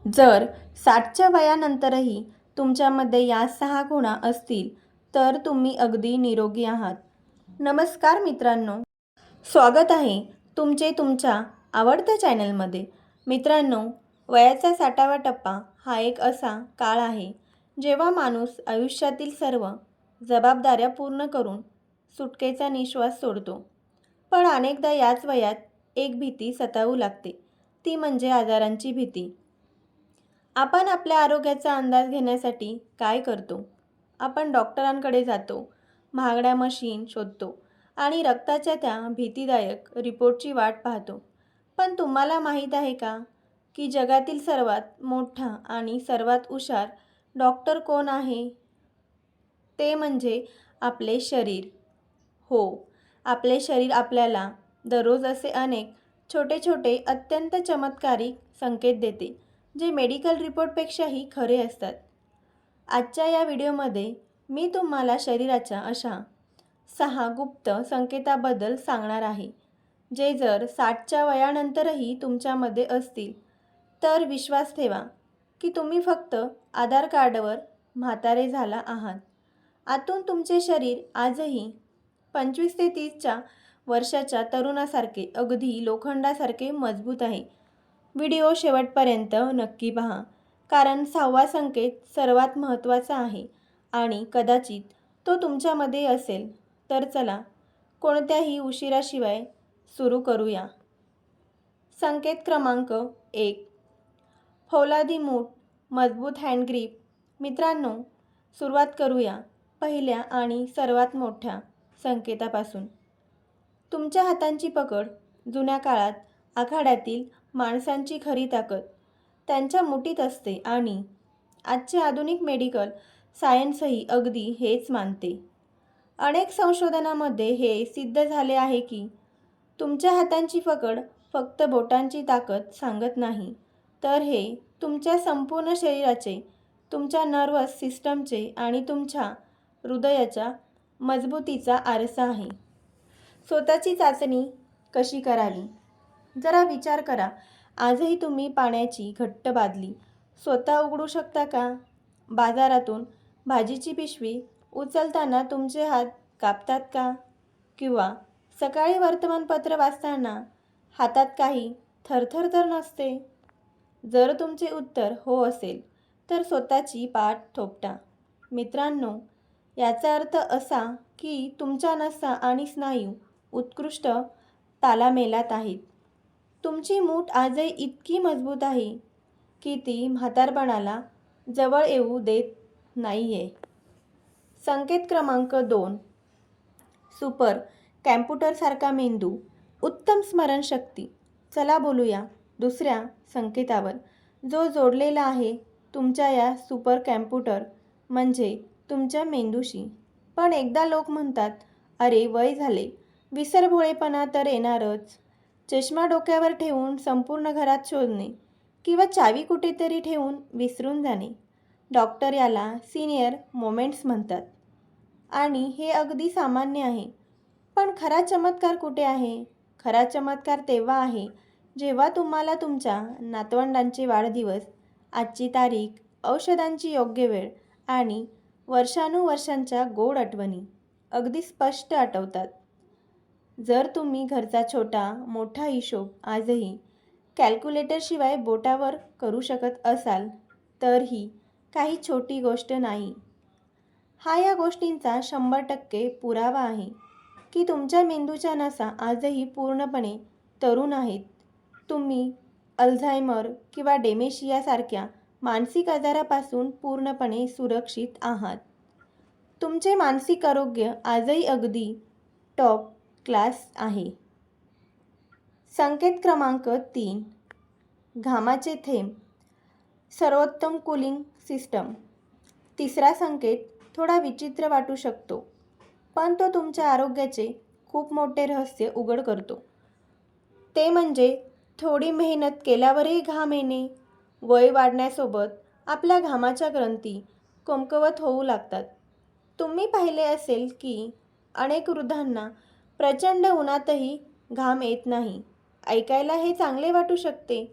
जर 60च्या वयानंतरही तुमच्यामध्ये या 6 गुणा असतील तर तुम्ही अगदी निरोगी आहात. नमस्कार मित्रांनो, स्वागत आहे तुमचे तुमच्या आवडत्या चॅनलमध्ये. मित्रांनो, वयाचा 60वा टप्पा हा एक असा काळ आहे जेव्हा माणूस आयुष्यातील सर्व जबाबदाऱ्या पूर्ण करून सुटकेचा निश्वास सोडतो. पण अनेकदा याच वयात एक भीती सतावू लागते, ती म्हणजे आजारांची भीती. आपण आपल्या आरोग्याचा अंदाज घेण्यासाठी काय करतो? आपण डॉक्टरांकडे जातो, महागड्या मशीन शोधतो आणि रक्ताच्या त्या भीतीदायक रिपोर्टची वाट पाहतो. पण तुम्हाला माहीत आहे का की जगातील सर्वात मोठा आणि सर्वात हुशार डॉक्टर कोण आहे? ते म्हणजे आपले शरीर. हो, आपले शरीर आपल्याला दररोज असे अनेक छोटे छोटे अत्यंत चमत्कारिक संकेत देते, जे मेडिकल रिपोर्टपेक्षाही खरे असतात. आजच्या या व्हिडिओमध्ये मी तुम्हाला शरीराच्या अशा 6 गुप्त संकेताबद्दल सांगणार आहे, जे जर 60च्या वयानंतरही तुमच्यामध्ये असतील तर विश्वास ठेवा की तुम्ही फक्त आधार कार्डवर म्हातारे झाला आहात. आतून तुमचे शरीर आजही 25 ते 30च्या वर्षाच्या तरुणासारखे अगदी लोखंडासारखे मजबूत आहे. व्हिडिओ शेवटपर्यंत नक्की पहा, कारण 6वा संकेत सर्वात महत्त्वाचा आहे आणि कदाचित तो तुमच्यामध्ये असेल. तर चला, कोणत्याही उशिराशिवाय सुरू करूया. संकेत क्रमांक 1. फौलादी मूठ, मजबूत हँडग्रीप. मित्रांनो, सुरुवात करूया पहिल्या आणि सर्वात मोठ्या संकेतापासून. तुमच्या हातांची पकड. जुन्या काळात आखाड्यातील माणसांची खरी ताकद त्यांच्या मुठीत असते आणि आजचे आधुनिक मेडिकल सायन्सही अगदी हेच मानते. अनेक संशोधनामध्ये हे सिद्ध झाले आहे की तुमच्या हातांची पकड फक्त बोटांची ताकद सांगत नाही, तर हे तुमच्या संपूर्ण शरीराचे, तुमच्या नर्व्हस सिस्टमचे आणि तुमच्या हृदयाच्या मजबूतीचा आरसा आहे. स्वतःची चाचणी कशी करावी? जरा विचार करा. आजही तुम्ही पाण्याची घट्ट बादली स्वतः उघडू शकता का? बाजारातून भाजीची पिशवी उचलताना तुमचे हात कापतात का? किंवा सकाळी वर्तमानपत्र वाचताना हातात काही थरथर तर नसते? जर तुमचे उत्तर हो असेल तर स्वतःची पाठ थोपटा. मित्रांनो, याचा अर्थ असा की तुमच्या नसा आणि स्नायू उत्कृष्ट तालामेलात आहेत. तुमची मूठ आजही इतकी मजबूत आहे की ती म्हातारपणाला जवळ येऊ देत नाहीये. संकेत क्रमांक 2. सुपर कॅम्प्युटरसारखा मेंदू, उत्तम स्मरणशक्ती. चला बोलूया दुसऱ्या संकेतावर, जो जोडलेला आहे तुमच्या या सुपर कॅम्प्युटर म्हणजे तुमच्या मेंदूशी. पण एकदा लोक म्हणतात, अरे वय झाले, विसरभोळेपणा तर येणारच. चष्मा डोक्यावर ठेवून संपूर्ण घरात शोधणे किंवा चावी कुठेतरी ठेवून विसरून जाणे. डॉक्टर याला सिनियर मोमेंट्स म्हणतात आणि हे अगदी सामान्य आहे. पण खरा चमत्कार कुठे आहे? खरा चमत्कार तेव्हा आहे जेव्हा तुम्हाला तुमच्या नातवंडांचे वाढदिवस, आजची तारीख, औषधांची योग्य वेळ आणि वर्षानुवर्षांच्या गोड आठवणी अगदी स्पष्ट आठवतात. जर तुम्ही घरचा छोटा मोठा हिशोब आजही कॅल्क्युलेटरशिवाय बोटावर करू शकत असाल तर ही काही छोटी गोष्ट नाही. हा या गोष्टींचा 100% पुरावा आहे की तुमच्या मेंदूच्या नसा आजही पूर्णपणे तरुण आहेत. तुम्ही अल्झायमर किंवा डेमेशियासारख्या मानसिक आजारापासून पूर्णपणे सुरक्षित आहात. तुमचे मानसिक आरोग्य आजही अगदी टॉप क्लास आहे. संकेत क्रमांक 3. घामाचे थेंब, सर्वोत्तम कूलिंग सिस्टम. तिसरा संकेत थोडा विचित्र वाटू शकतो, पण तो तुमच्या आरोग्याचे खूप मोठे रहस्य उघड करतो. ते म्हणजे थोडी मेहनत केल्यावरही घाम येणे. वय वाढण्यासोबत आपल्या घामाच्या ग्रंथी कमकुवत होऊ लागतात. तुम्ही पाहिले असेल की अनेक वृद्धांना प्रचंड उन्हातही घाम येत नाही. ऐकायला हे चांगले वाटू शकते,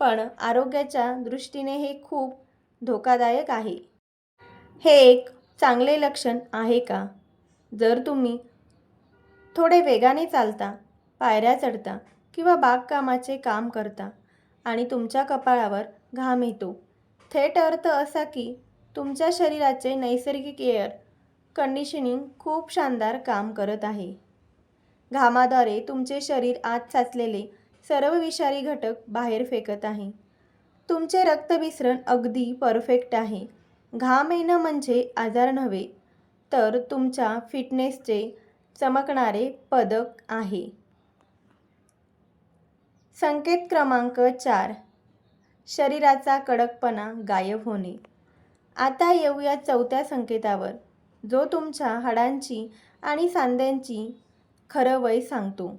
पण आरोग्याच्या दृष्टीने हे खूप धोकादायक आहे. हे एक चांगले लक्षण आहे का? जर तुम्ही थोडे वेगाने चालता, पायऱ्या चढता किंवा बागकामाचे काम करता आणि तुमच्या कपाळावर घाम येतो, थेट अर्थ असा की तुमच्या शरीराचे नैसर्गिक एअर कंडिशनिंग खूप शानदार काम करत आहे. घामाद्वारे तुमचे शरीर आत साचलेले सर्व विषारी घटक बाहेर फेकत आहे. तुमचे रक्तभिसरण अगदी परफेक्ट आहे. घाम येणं म्हणजे आजार नव्हे, तर तुमच्या फिटनेसचे चमकणारे पदक आहे. संकेत क्रमांक 4. शरीराचा कडकपणा गायब होणे. आता येऊया 4थ्या संकेतावर, जो तुमच्या हाडांची आणि सांध्यांची खरं वय सांगतो.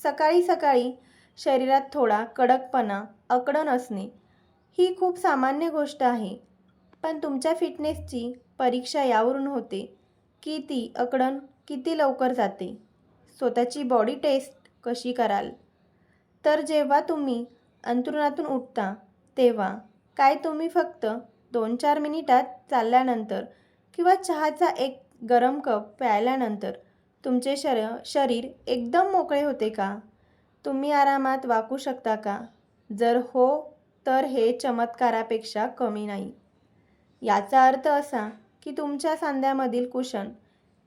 सकाळी सकाळी शरीरात थोडा कडकपणा, अकडण असणे ही खूप सामान्य गोष्ट आहे. पण तुमच्या फिटनेसची परीक्षा यावरून होते की ती अकडण किती लवकर जाते. स्वतःची बॉडी टेस्ट कशी कराल? तर जेव्हा तुम्ही अंथरुणातून उठता तेव्हा काय तुम्ही फक्त 2-4 मिनिटात चालल्यानंतर किंवा चहाचा एक गरम कप प्यायल्यानंतर तुमचे शरीर एकदम मोकळे होते का? तुम्ही आरामात वाकू शकता का? जर हो, तर हे चमत्कारापेक्षा कमी नाही. याचा अर्थ असा की तुमच्या सांध्यामधील कुशन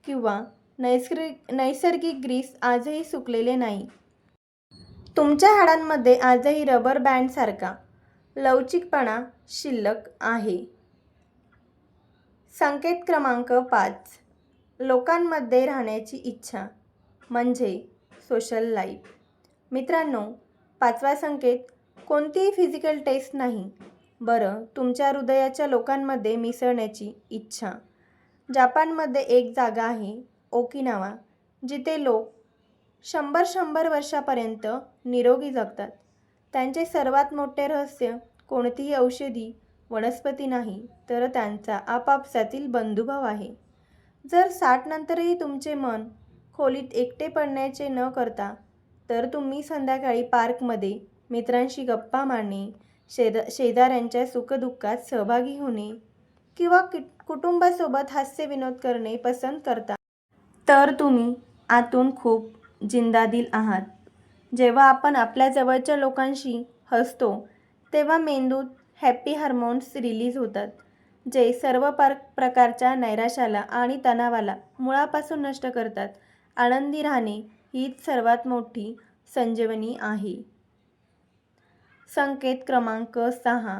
किंवा नैसर्गिक ग्रीस आजही सुकलेले नाही. तुमच्या हाडांमध्ये आजही रबर बँडसारखा लवचिकपणा शिल्लक आहे. संकेत क्रमांक 5. लोकांमध्ये राहण्याची इच्छा म्हणजे सोशल लाईफ. मित्रांनो, 5वा संकेत कोणतीही फिजिकल टेस्ट नाही, बरं तुमच्या हृदयाच्या लोकांमध्ये मिसळण्याची इच्छा. जापानमध्ये एक जागा आहे ओकिनावा, जिथे लोक 100 वर्षापर्यंत निरोगी जगतात. त्यांचे सर्वात मोठे रहस्य कोणतीही औषधी वनस्पती नाही, तर त्यांचा आपापसातील बंधुभाव आहे. जर 60 नंतरही तुमचे मन खोलीत एकटे पडण्याचे न करता, तर तुम्ही संध्याकाळी पार्कमध्ये मित्रांशी गप्पा मारणे, शेजाऱ्यांच्या सुखदुःखात सहभागी होणे किंवा कुटुंबासोबत हास्यविनोद करणे पसंत करता, तर तुम्ही आतून खूप जिंदादिल आहात. जेव्हा आपण आपल्या जवळच्या लोकांशी हसतो तेव्हा मेंदूत हॅपी हार्मोन्स रिलीज होतात, जे सर्व प्रकारच्या नैराश्याला आणि तणावाला मुळापासून नष्ट करतात. आनंदी राहणे हीच सर्वात मोठी संजीवनी आहे. संकेत क्रमांक 6.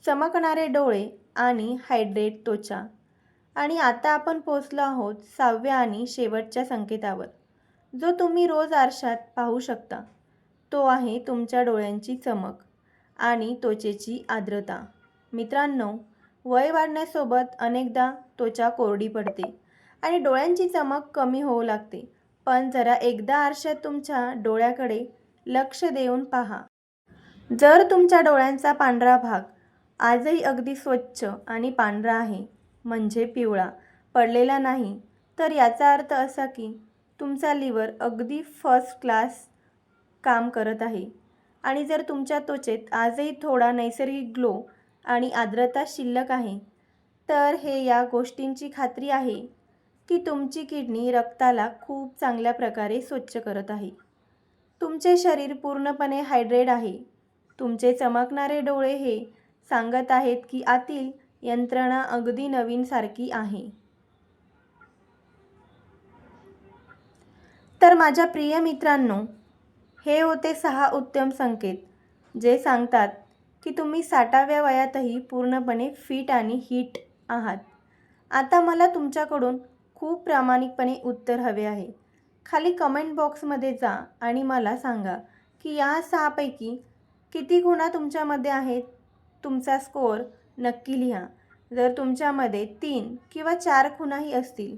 चमकणारे डोळे आणि हायड्रेट त्वचा. आणि आता आपण पोहोचलो आहोत 6व्या आणि शेवटच्या संकेतावर, जो तुम्ही रोज आरशात पाहू शकता. तो आहे तुमच्या डोळ्यांची चमक आणि त्वचेची आर्द्रता. मित्रांनो, वय वाढण्यासोबत अनेकदा त्वचा कोरडी पडते आणि डोळ्यांची चमक कमी होऊ लागते. पण जरा एकदा आरशात तुमच्या डोळ्याकडे लक्ष देऊन पहा. जर तुमच्या डोळ्यांचा पांढरा भाग आजही अगदी स्वच्छ आणि पांढरा आहे, म्हणजे पिवळा पडलेला नाही, तर याचा अर्थ असा की तुमचा लिव्हर अगदी फर्स्ट क्लास काम करत आहे. आणि जर तुमच्या त्वचेत आजही थोडा नैसर्गिक ग्लो आणि आर्द्रता शिल्लक आहे, तर हे या गोष्टींची खात्री आहे की तुमची किडनी रक्ताला खूप चांगल्या प्रकारे स्वच्छ करत आहे. तुमचे शरीर पूर्णपणे हायड्रेट आहे. तुमचे चमकणारे डोळे हे सांगत आहेत की आतील यंत्रणा अगदी नवीनसारखी आहे. तर माझ्या प्रिय मित्रांनो, हे होते 6 उत्तम संकेत, जे सांगतात की तुम्ही 60व्या वयातही पूर्णपणे फिट आणि हिट आहात. आता मला तुमच्याकडून खूप प्रामाणिकपणे उत्तर हवे आहे. खाली कमेंट बॉक्समध्ये जा आणि मला सांगा की या 6 पैकी किती खुणा तुमच्यामध्ये आहेत. तुमचा स्कोअर नक्की लिहा. जर तुमच्यामध्ये 3 किंवा 4 खुणाही असतील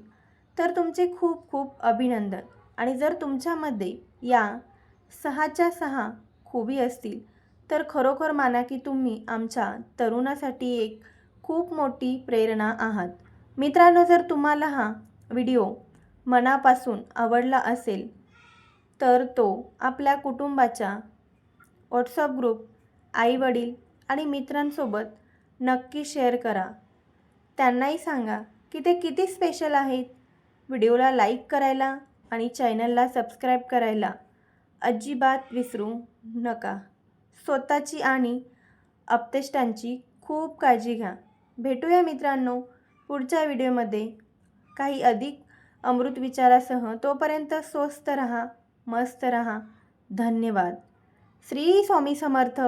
तर तुमचे खूप खूप अभिनंदन. आणि जर तुमच्यामध्ये या 6च्या 6 खूबी असतील तर खरोखर माना की तुम्ही आमच्या तरुणासाठी एक खूप मोठी प्रेरणा आहात. मित्रांनो, जर तुम्हाला हा व्हिडिओ मनापासून आवडला असेल तर तो आपल्या कुटुंबाच्या व्हॉट्सअप ग्रुप आईवडील आणि मित्रांसोबत नक्की शेअर करा. त्यांनाही सांगा की ते किती स्पेशल आहेत. व्हिडिओला लाईक करायला आणि चॅनलला सबस्क्राईब करायला अजिबात विसरू नका. स्वतःची आणि आप्तेष्टांची खूप काळजी घ्या. भेटूया मित्रांनो पुढच्या व्हिडिओमध्ये काही अधिक अमृत विचारासह. तोपर्यंत स्वस्थ रहा, मस्त रहा. धन्यवाद. श्री स्वामी समर्थ.